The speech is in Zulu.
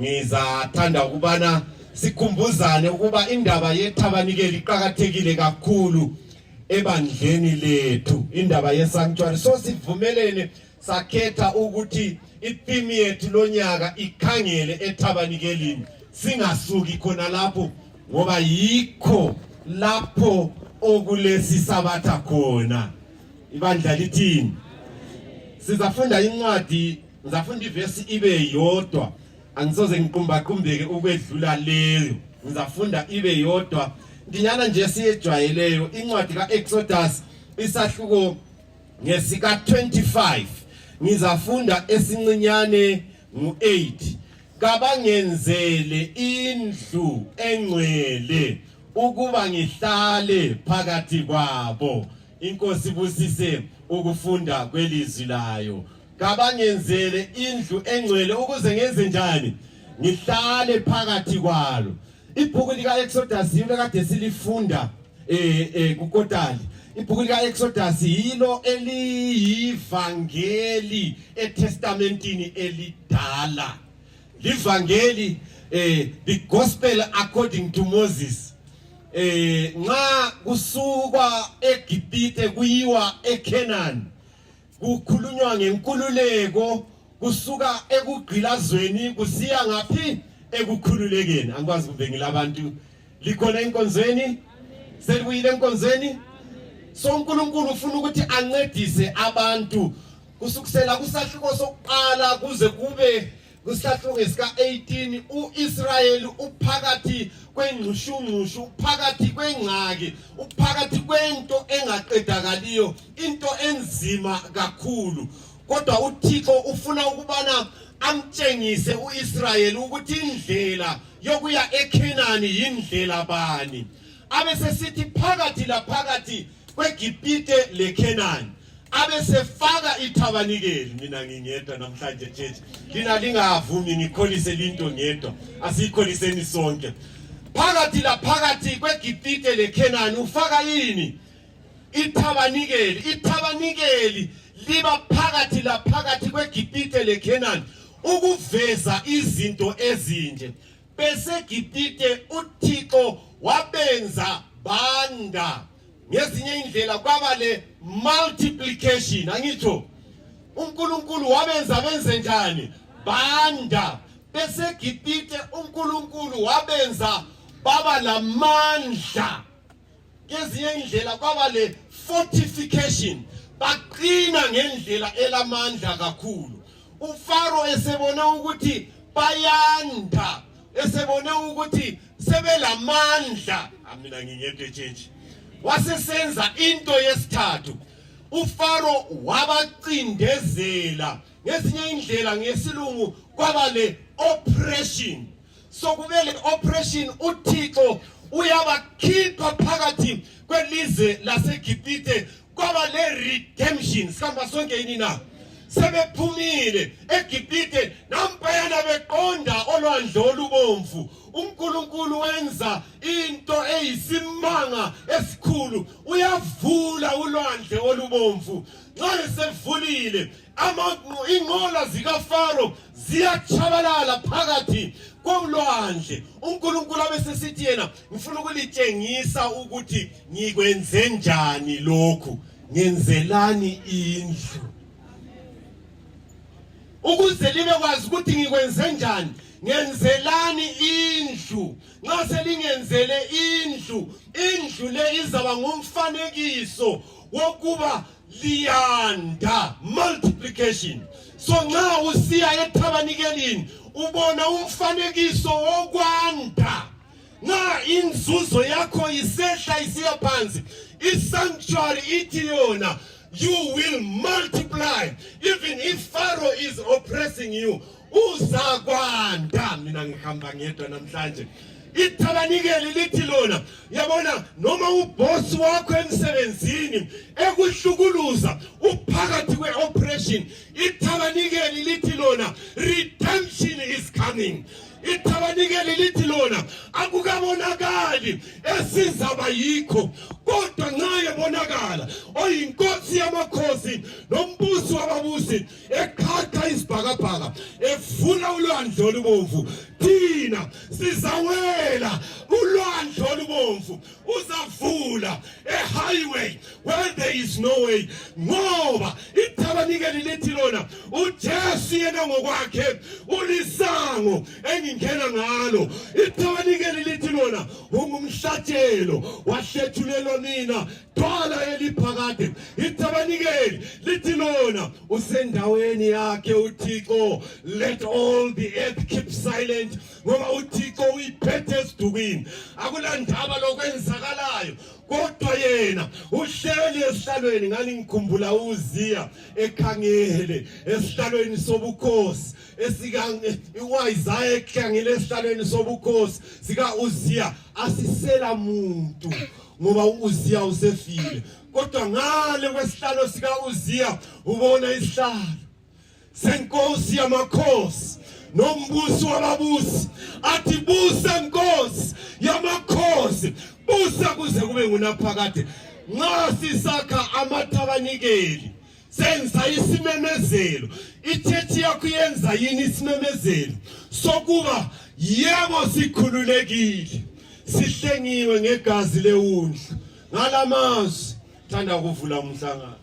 Ngizathanda ukubana sikhumbuzane ukuba indaba yethabanikeli iqhakathekile kakhulu ebandleni lethu, indaba yesanctuary. So sivumelene sakhetha ukuthi itheme yethu lonyaka ikhangele ethabanikelini, singasuki khona lapho ngoba yikho lapho okulesi sabatha khona. Ibandla lithini? Sizafunda incwadi, ngizafunda ivesi ibe yodwa, angisoze ngiqumbaqumbeke ukwedlula leyo. Ngizafunda ibe yodwa ndinyana nje siyejwayeleyo, incwadi kaExodus isahluko ngesika 25. Ngizafunda esincinyane ngu8. Kabangenzele indlu engcwele ukuba ngihlale phakathi kwabo. Inkosi busise ukufunda kwelizwi layo. Kabangenzele indlu engcwele ukuze ngenze njani? Ngihlale phakathi kwalo. Ibhuku lika Exodus yilo kade silifunda kuKotali. Ibhuku lika Exodus yilo eliyivangeli eTestamentini elidala. Livangeli the gospel according to Moses. Nxa kusuka eGibhite kuyiwa eCanaan, kukhulunywa ngenkululeko kusuka ekugqilazweni kusiya ngaphi? Ekukhululekeni. Angikwazi kumbe ngilabantu likhona enkonzweni? Selibuyile enkonzweni? So uNkulunkulu ufuna ukuthi ancedise abantu kusukusela kusahluko sokuqala kuze kube kusahluko ngesika 18. uIsrayeli uphakathi kwengqushungqushu, uphakathi kwengcaki, uphakathi kwento engaqedakaliyo, into enzima kakhulu. Kodwa uThixo ufuna ukubana amtshengise uIsrayeli ukuthi indlela yokuya eCanaan yindlela bani. Abesesithi phakathi la phakathi kweGibhite leCanaan abesefaka ithabanikeli. Mina ngingedwa namhlanje church, lina lingavumi ngikholise linto ngedwa, asikholiseni sonke. Phakathi la phakathi kweGibhite leCanaan ufaka yini? Ithabanikeli. Ithabanikeli liba phakathi la phakathi kweGibhite leCanaan ukuveza izinto ezinje. Bese Gibhite uThixo wabenza banda. Ngezinye indlela kwaba le multiplication. Angitsho uNkulunkulu wabenza benze njani? Banda. Bese Gibhite uNkulunkulu wabenza baba lamandla. Ngezinye indlela kwaba le fortification. Baqina ngendlela elamandla kakhulu. uFaro esebona ukuthi bayanda, esebona ukuthi sebelamandla, mina ngingedwe church, wasesenza into yesithathu. uFaro wabacindezela. Ngezinye indlela ngesilungu kwaba le oppression. So kubele oppression, uThixo uyabakhipha phakathi kwelizwe laseGibhite, kwaba le redemption. Sihamba sonke yini na? Sebephumile eGibhite nampayana beqonda olwandle olubomvu. uNkulunkulu wenza into eyisimanga esikhulu, uyavula ulwandle olubomvu. Nxa esevulile inqola zikaFaro ziyachabalala phakathi kolwandle. uNkulunkulu abesesithi yena, ngifuna ukulitshengisa ukuthi ngikwenze njani lokhu. Ngenzelani indlu. Ukuze libe kwazi ukuthi ngikwenze njani, ngenzelani indlu. Nxa selingenzele indlu, indlu le izaba ngumfanekiso wokuba liyanda, multiplication. So nxa usiya ethabanikelini ubona umfanekiso wokwanda. Nxa inzuzo yakho isehla isiya phansi, isanctuary ithi yona, you will multiply. Even if Pharaoh is oppressing you, uzakwanda. Mina ngihamba ngedwa namhlanje. Ithabanikeli lithi lona, yabona noma uboss wakho emsebenzini ekuhlukuluza uphakathi kweoppression, ithabanikeli lithi lona, redemption is coming. Itabanikeli lithi lona akukabonakali esizaba yikho kodwa ngaye bonakala oyinkosi yamakhosi nombusi wababusi eqhatha isibhakabhaka evula ulwandle olubomvu thina sizawela ulwandle olubomvu uzavula a highway where there is no way ngoba itabanikeli lithi lona uJesu yena ngokwakhe ulisango engingena ngalo itabanikeli lithi lona ungumhlatshelo wahlethulelwa mina twala eliphakade itabanikeli lithi lona usendaweni yakhe uThixo let all the earth keep silent ngoba uThixo uyiphethe esidukini akulandaba lokwenzakalayo kodwa yena uhleli esihlalweni ngani ngikhumbula uZiya ekhangele esihlalweni sobukhosi iWisaya ekhangele esihlalweni sobukhosi sika uZiya asisela muntu ngoba uZiya usefile kodwa ngale kwesihlalo sika uZiya ubona isihlalo senkosi yamakhosi nombusi wababusi athi busa nkosi yamakhosi busa kuze kube ngunaphakade nxa sisakha amathabanikeli senza isimemezelo ithethi yakho yenza yini isimemezelo sokuba yebo sikhululekile sihlengiwe ngegazi leundlu ngalamazwi thanda ukuvula umhlangano.